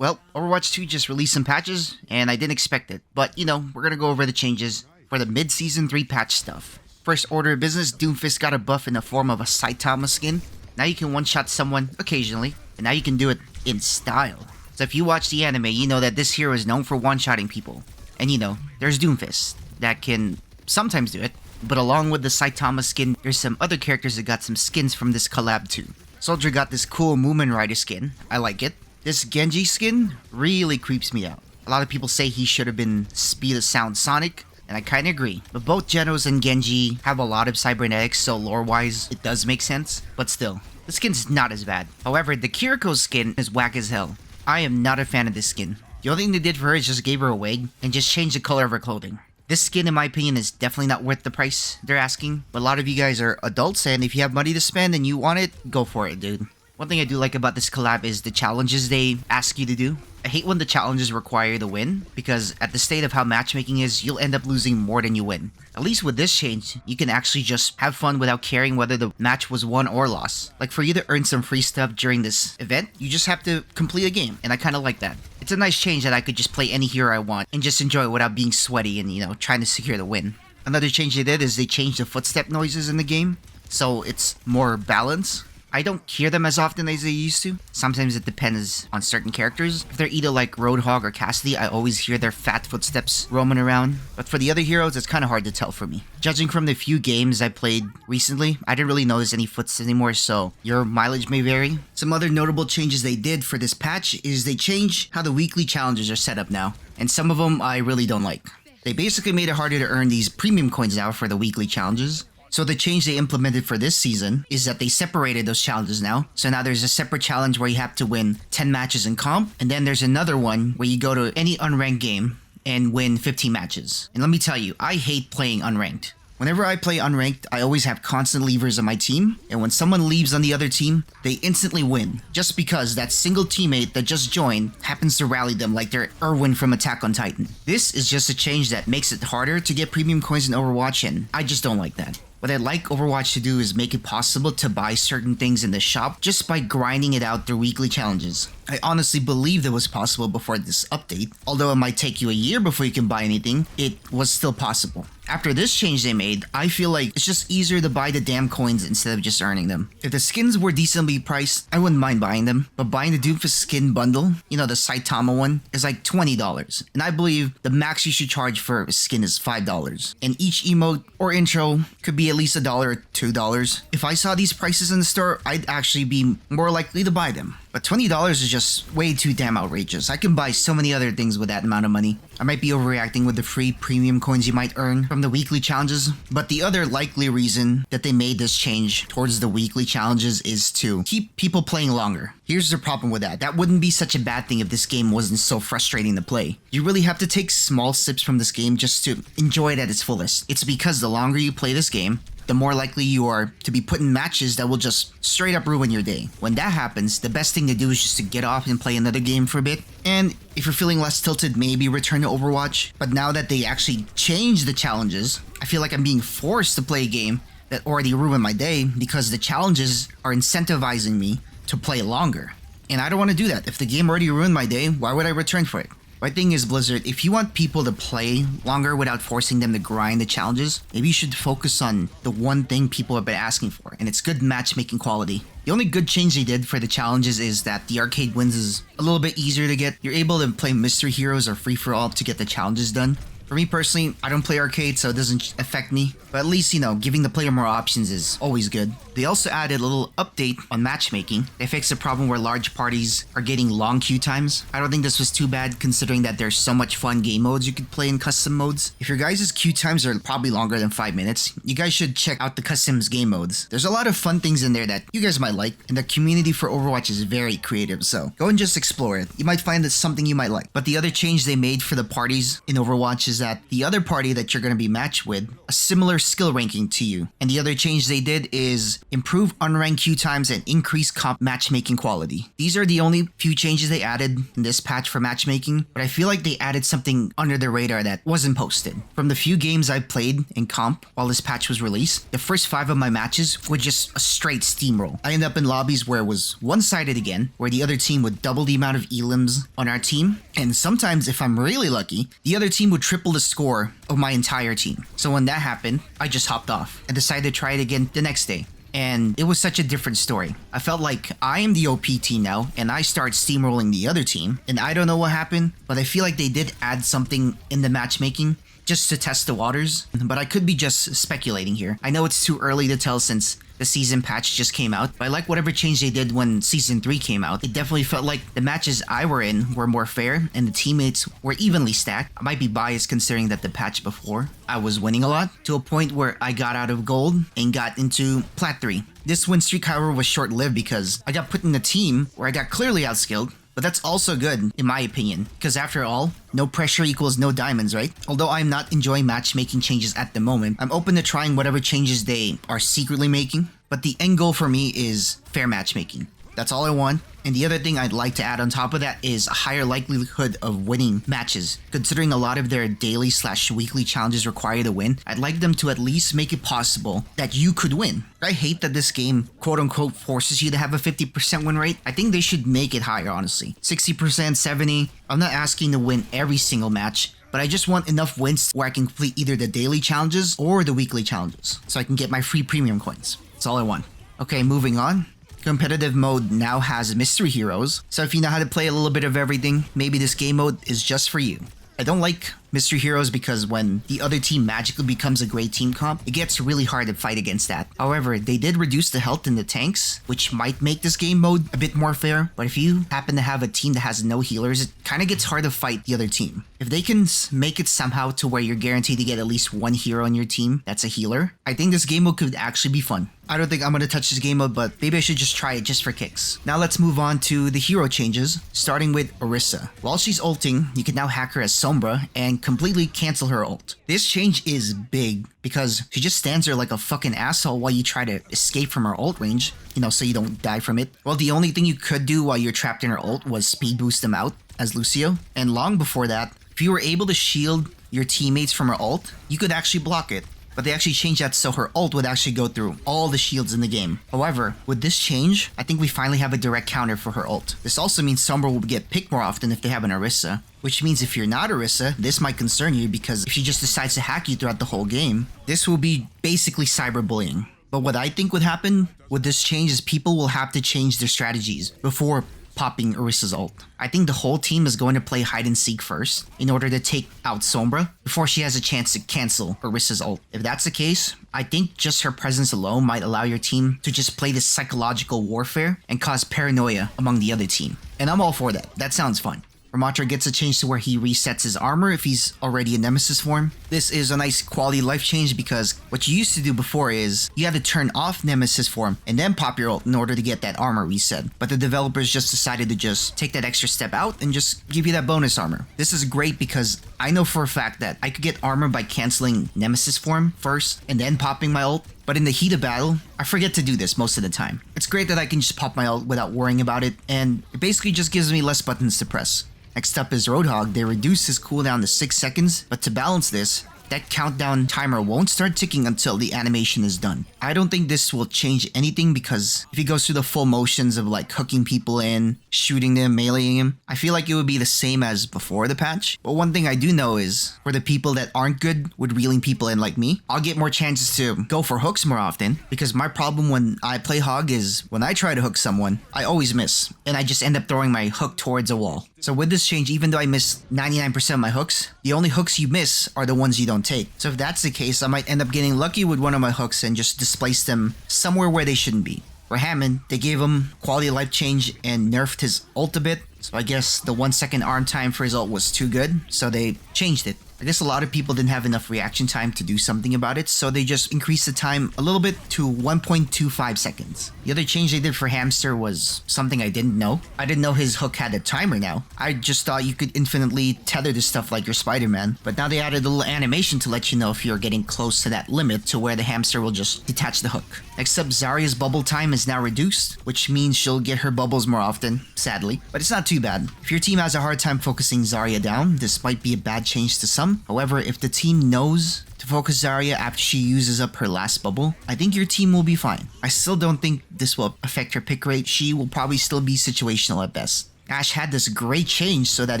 Well, Overwatch 2 just released some patches, and I didn't expect it. But, we're gonna go over the changes for the mid-season 3 patch stuff. First order of business, Doomfist got a buff in the form of a Saitama skin. Now you can one-shot someone occasionally, and now you can do it in style. So if you watch the anime, you know that this hero is known for one-shotting people. And there's Doomfist that can sometimes do it. But along with the Saitama skin, there's some other characters that got some skins from this collab too. Soldier got this cool Moomin Rider skin. I like it. This Genji skin really creeps me out. A lot of people say he should have been Speed of Sound Sonic, and I kinda agree. But both Genos and Genji have a lot of cybernetics, so lore-wise, it does make sense. But still, the skin's not as bad. However, the Kiriko skin is whack as hell. I am not a fan of this skin. The only thing they did for her is just gave her a wig, and just changed the color of her clothing. This skin, in my opinion, is definitely not worth the price they're asking. But a lot of you guys are adults, and if you have money to spend and you want it, go for it, dude. One thing I do like about this collab is the challenges they ask you to do. I hate when the challenges require you to win, because at the state of how matchmaking is, you'll end up losing more than you win. At least with this change, you can actually just have fun without caring whether the match was won or lost. Like for you to earn some free stuff during this event, you just have to complete a game, and I kinda like that. It's a nice change that I could just play any hero I want and just enjoy it without being sweaty and, trying to secure the win. Another change they did is they changed the footstep noises in the game, so it's more balanced. I don't hear them as often as I used to. Sometimes it depends on certain characters. If they're either like Roadhog or Cassidy, I always hear their fat footsteps roaming around. But for the other heroes, it's kind of hard to tell for me. Judging from the few games I played recently, I didn't really notice any footsteps anymore, so your mileage may vary. Some other notable changes they did for this patch is they changed how the weekly challenges are set up now. And some of them I really don't like. They basically made it harder to earn these premium coins now for the weekly challenges. So the change they implemented for this season is that they separated those challenges now. So now there's a separate challenge where you have to win 10 matches in comp, and then there's another one where you go to any unranked game and win 15 matches. And let me tell you, I hate playing unranked. Whenever I play unranked, I always have constant leavers on my team, and when someone leaves on the other team, they instantly win, just because that single teammate that just joined happens to rally them like they're Erwin from Attack on Titan. This is just a change that makes it harder to get premium coins in Overwatch, and I just don't like that. What I'd like Overwatch to do is make it possible to buy certain things in the shop just by grinding it out through weekly challenges. I honestly believed it was possible before this update. Although it might take you a year before you can buy anything, it was still possible. After this change they made, I feel like it's just easier to buy the damn coins instead of just earning them. If the skins were decently priced, I wouldn't mind buying them, but buying the Doomfist skin bundle, the Saitama one, is like $20. And I believe the max you should charge for a skin is $5. And each emote or intro could be at least $1 or $2. If I saw these prices in the store, I'd actually be more likely to buy them. But $20 is just way too damn outrageous. I can buy so many other things with that amount of money. I might be overreacting with the free premium coins you might earn from the weekly challenges, but the other likely reason that they made this change towards the weekly challenges is to keep people playing longer. Here's the problem with that. That wouldn't be such a bad thing if this game wasn't so frustrating to play. You really have to take small sips from this game just to enjoy it at its fullest. It's because the longer you play this game, the more likely you are to be put in matches that will just straight up ruin your day. When that happens, the best thing to do is just to get off and play another game for a bit. And if you're feeling less tilted, maybe return to Overwatch. But now that they actually changed the challenges, I feel like I'm being forced to play a game that already ruined my day because the challenges are incentivizing me to play longer. And I don't want to do that. If the game already ruined my day, why would I return for it? My thing is, Blizzard, if you want people to play longer without forcing them to grind the challenges, maybe you should focus on the one thing people have been asking for, and it's good matchmaking quality. The only good change they did for the challenges is that the arcade wins is a little bit easier to get. You're able to play mystery heroes or free-for-all to get the challenges done. For me personally, I don't play arcade, so it doesn't affect me. But at least, giving the player more options is always good. They also added a little update on matchmaking. They fixed a problem where large parties are getting long queue times. I don't think this was too bad considering that there's so much fun game modes you could play in custom modes. If your guys' queue times are probably longer than 5 minutes, you guys should check out the customs game modes. There's a lot of fun things in there that you guys might like, and the community for Overwatch is very creative, so go and just explore it. You might find it's something you might like. But the other change they made for the parties in Overwatch is that the other party that you're going to be matched with a similar skill ranking to you. And the other change they did is improve unranked queue times and increase comp matchmaking quality. These are the only few changes they added in this patch for matchmaking, but I feel like they added something under the radar that wasn't posted. From the few games I've played in comp while this patch was released, the first 5 of my matches were just a straight steamroll. I ended up in lobbies where it was one-sided again, where the other team would double the amount of elims on our team, and sometimes if I'm really lucky, the other team would triple the score of my entire team. So when that happened, I just hopped off and decided to try it again the next day. And it was such a different story. I felt like I am the OP team now, and I start steamrolling the other team, and I don't know what happened, but I feel like they did add something in the matchmaking just to test the waters, but I could be just speculating here. I know it's too early to tell since the season patch just came out, but I like whatever change they did when season 3 came out. It definitely felt like the matches I were in were more fair and the teammates were evenly stacked. I might be biased considering that the patch before I was winning a lot to a point where I got out of gold and got into plat 3. This win streak, however, was short-lived because I got put in a team where I got clearly outskilled. But that's also good, in my opinion, because after all, no pressure equals no diamonds, right? Although I'm not enjoying matchmaking changes at the moment, I'm open to trying whatever changes they are secretly making, but the end goal for me is fair matchmaking. That's all I want. And the other thing I'd like to add on top of that is a higher likelihood of winning matches. Considering a lot of their daily/weekly challenges require you to win, I'd like them to at least make it possible that you could win. I hate that this game quote-unquote forces you to have a 50% win rate. I think they should make it higher, honestly. 60%, 70%. I'm not asking to win every single match, but I just want enough wins where I can complete either the daily challenges or the weekly challenges, so I can get my free premium coins. That's all I want. Okay, moving on. Competitive mode now has mystery heroes, so if you know how to play a little bit of everything, maybe this game mode is just for you. I don't like mystery heroes because when the other team magically becomes a great team comp, it gets really hard to fight against that. However, they did reduce the health in the tanks, which might make this game mode a bit more fair, but if you happen to have a team that has no healers, it kind of gets hard to fight the other team. If they can make it somehow to where you're guaranteed to get at least one hero on your team that's a healer, I think this game mode could actually be fun. I don't think I'm going to touch this game mode, but maybe I should just try it just for kicks. Now let's move on to the hero changes, starting with Orisa. While she's ulting, you can now hack her as Sombra and completely cancel her ult. This change is big because she just stands there like a fucking asshole while you try to escape from her ult range, so you don't die from it. Well, the only thing you could do while you're trapped in her ult was speed boost them out as Lucio. And long before that, if you were able to shield your teammates from her ult, you could actually block it. But they actually changed that so her ult would actually go through all the shields in the game. However, with this change, I think we finally have a direct counter for her ult. This also means Sombra will get picked more often if they have an Orisa, which means if you're not Orisa, this might concern you because if she just decides to hack you throughout the whole game, this will be basically cyberbullying. But what I think would happen with this change is people will have to change their strategies before popping Orisa's ult. I think the whole team is going to play hide and seek first in order to take out Sombra before she has a chance to cancel Orisa's ult. If that's the case, I think just her presence alone might allow your team to just play this psychological warfare and cause paranoia among the other team. And I'm all for that. That sounds fun. Ramattra gets a change to where he resets his armor if he's already in Nemesis form. This is a nice quality of life change because what you used to do before is you had to turn off Nemesis form and then pop your ult in order to get that armor reset. But the developers just decided to just take that extra step out and just give you that bonus armor. This is great because I know for a fact that I could get armor by canceling Nemesis form first and then popping my ult. But in the heat of battle, I forget to do this most of the time. It's great that I can just pop my ult without worrying about it, and it basically just gives me less buttons to press. Next up is Roadhog. They reduced his cooldown to 6 seconds, but to balance this, that countdown timer won't start ticking until the animation is done. I don't think this will change anything because if he goes through the full motions of like hooking people in, shooting them, meleeing him, I feel like it would be the same as before the patch. But one thing I do know is for the people that aren't good with reeling people in like me, I'll get more chances to go for hooks more often because my problem when I play Hog is when I try to hook someone, I always miss and I just end up throwing my hook towards a wall. So with this change, even though I miss 99% of my hooks, the only hooks you miss are the ones you don't take. So if that's the case, I might end up getting lucky with one of my hooks and just displace them somewhere where they shouldn't be. For Hammond, they gave him quality of life change and nerfed his ult a bit. So I guess the 1 second arm time for his ult was too good, so they changed it. I guess a lot of people didn't have enough reaction time to do something about it, so they just increased the time a little bit to 1.25 seconds. The other change they did for Hamster was something I didn't know. I didn't know his hook had a timer now. I just thought you could infinitely tether this stuff like your Spider-Man, but now they added a little animation to let you know if you're getting close to that limit to where the hamster will just detach the hook. Next up, Zarya's bubble time is now reduced, which means she'll get her bubbles more often, sadly, but it's not too bad. If your team has a hard time focusing Zarya down, this might be a bad change to some. However, if the team knows to focus Zarya after she uses up her last bubble, I think your team will be fine. I still don't think this will affect her pick rate. She will probably still be situational at best. Ashe had this great change so that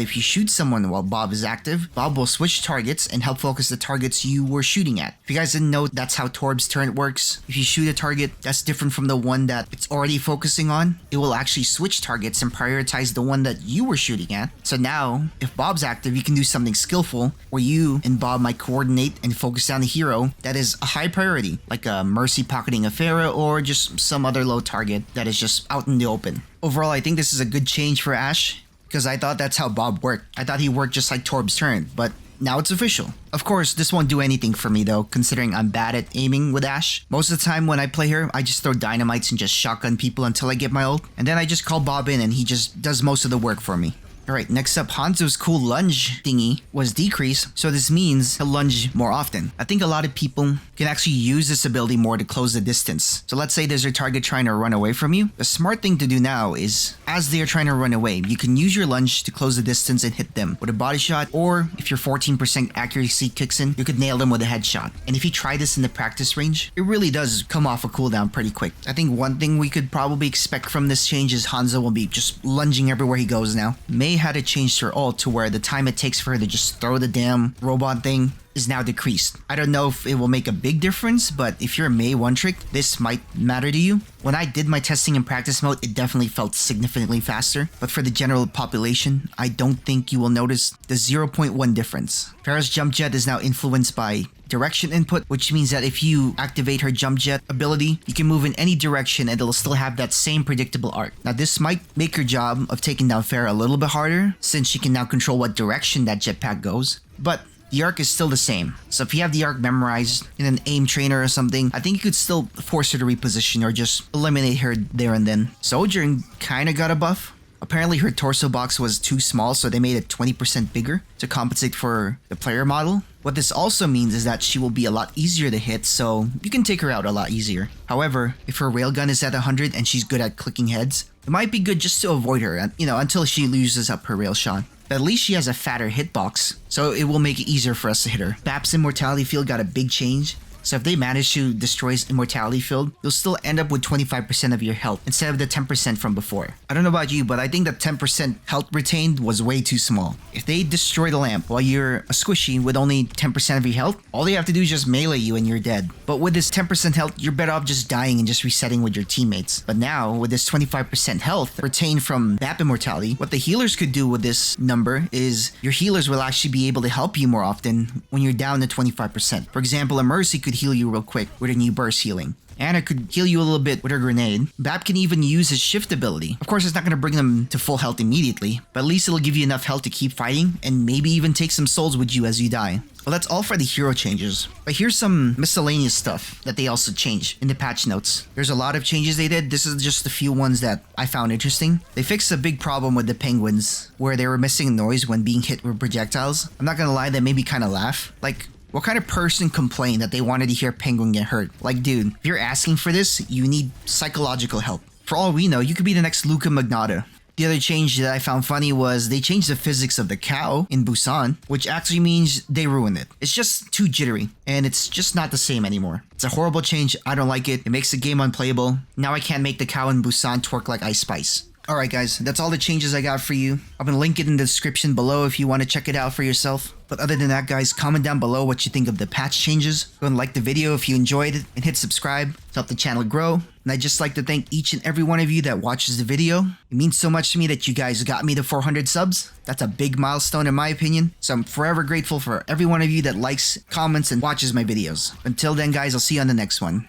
if you shoot someone while Bob is active, Bob will switch targets and help focus the targets you were shooting at. If you guys didn't know, that's how Torb's turret works. If you shoot a target that's different from the one that it's already focusing on, it will actually switch targets and prioritize the one that you were shooting at. So now, if Bob's active, you can do something skillful where you and Bob might coordinate and focus down the hero that is a high priority, like a Mercy pocketing a Pharah or just some other low target that is just out in the open. Overall, I think this is a good change for Ashe, because I thought that's how Bob worked. I thought he worked just like Torb's turn, but now it's official. Of course, this won't do anything for me though, considering I'm bad at aiming with Ashe. Most of the time when I play her, I just throw dynamites and just shotgun people until I get my ult, and then I just call Bob in and he just does most of the work for me. Alright, next up, Hanzo's cool lunge thingy was decreased, so this means he'll lunge more often. I think a lot of people can actually use this ability more to close the distance. So let's say there's a target trying to run away from you. The smart thing to do now is, as they are trying to run away, you can use your lunge to close the distance and hit them with a body shot, or if your 14% accuracy kicks in, you could nail them with a headshot. And if you try this in the practice range, it really does come off a cooldown pretty quick. I think one thing we could probably expect from this change is Hanzo will be just lunging everywhere he goes now. Mei had to change her ult to where the time it takes for her to just throw the damn robot thing is now decreased. I don't know if it will make a big difference, but if you're a Mei one trick, this might matter to you. When I did my testing in practice mode, it definitely felt significantly faster, but for the general population, I don't think you will notice the 0.1 difference. Pharah's jump jet is now influenced by direction input, which means that if you activate her jump jet ability, you can move in any direction and it'll still have that same predictable arc. Now this might make her job of taking down Pharah a little bit harder, since she can now control what direction that jetpack goes, but the arc is still the same. So if you have the arc memorized in an aim trainer or something, I think you could still force her to reposition or just eliminate her there and then. Sojourn kinda got a buff. Apparently her torso box was too small, so they made it 20% bigger to compensate for the player model. What this also means is that she will be a lot easier to hit, so you can take her out a lot easier. However, if her railgun is at 100 and she's good at clicking heads, it might be good just to avoid her, until she loses up her rail shot. But at least she has a fatter hitbox, so it will make it easier for us to hit her. Bap's Immortality Field got a big change, so if they manage to destroy his Immortality Field, you'll still end up with 25% of your health instead of the 10% from before. I don't know about you, but I think that 10% health retained was way too small. If they destroy the lamp while you're a squishy with only 10% of your health, all they have to do is just melee you and you're dead. But with this 10% health, you're better off just dying and just resetting with your teammates. But now, with this 25% health retained from Bap Immortality, what the healers could do with this number is your healers will actually be able to help you more often when you're down to 25%. For example, a Mercy could heal you real quick with a new burst healing. Anna could heal you a little bit with her grenade. Bap can even use his shift ability. Of course, it's not going to bring them to full health immediately, but at least it'll give you enough health to keep fighting and maybe even take some souls with you as you die. Well, that's all for the hero changes. But here's some miscellaneous stuff that they also changed in the patch notes. There's a lot of changes they did. This is just a few ones that I found interesting. They fixed a big problem with the penguins where they were missing noise when being hit with projectiles. I'm not going to lie, that made me kind of laugh. Like, what kind of person complained that they wanted to hear Penguin get hurt? Like, dude, if you're asking for this, you need psychological help. For all we know, you could be the next Luca Magnotta. The other change that I found funny was they changed the physics of the cow in Busan, which actually means they ruined it. It's just too jittery, and it's just not the same anymore. It's a horrible change. I don't like it. It makes the game unplayable. Now I can't make the cow in Busan twerk like Ice Spice. Alright guys, that's all the changes I got for you. I'm gonna link it in the description below if you want to check it out for yourself. But other than that guys, comment down below what you think of the patch changes. Go and like the video if you enjoyed it, and hit subscribe to help the channel grow. And I'd just like to thank each and every one of you that watches the video. It means so much to me that you guys got me to 400 subs. That's a big milestone in my opinion. So I'm forever grateful for every one of you that likes, comments, and watches my videos. Until then guys, I'll see you on the next one.